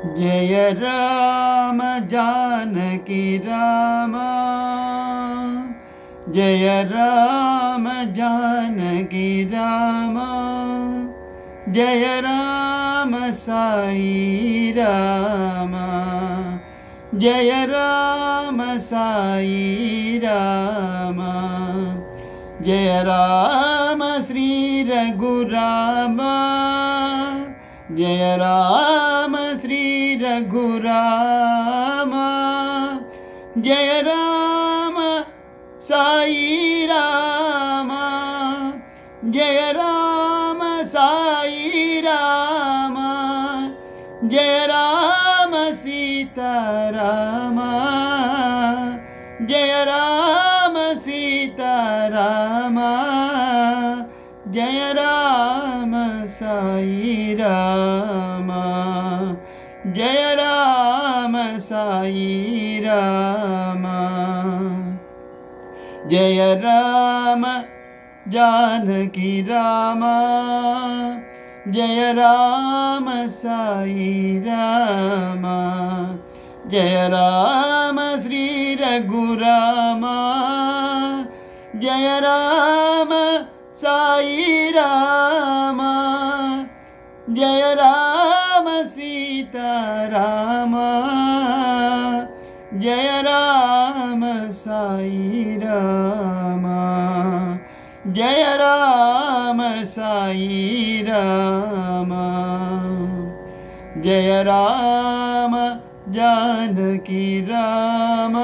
Jai Ram Janaki Ram, Jai Ram Janaki Ram, Jai Ram Sai Ram, Jai Ram Sai Ram, Jai Ram Shri Raghuram, Jai Ram Shri Raghuram, Jai Ram Sai Ram, Jai Ram Sai Ram, Jai Ram Sita Ram, Jai Ram Sita Ram, Jai Ram Sai Ram, Jai Ram Sai Ram, Jai Ram Janaki Ram, Jai Ram Sai Ram, Jai Ram Shri Raghuram, Jai Ram Sai Ram, Jai Ram Sita Ram, Jai Ram Sai Ram, Jai Ram Sai Ram, Jai Ram Janaki Ram.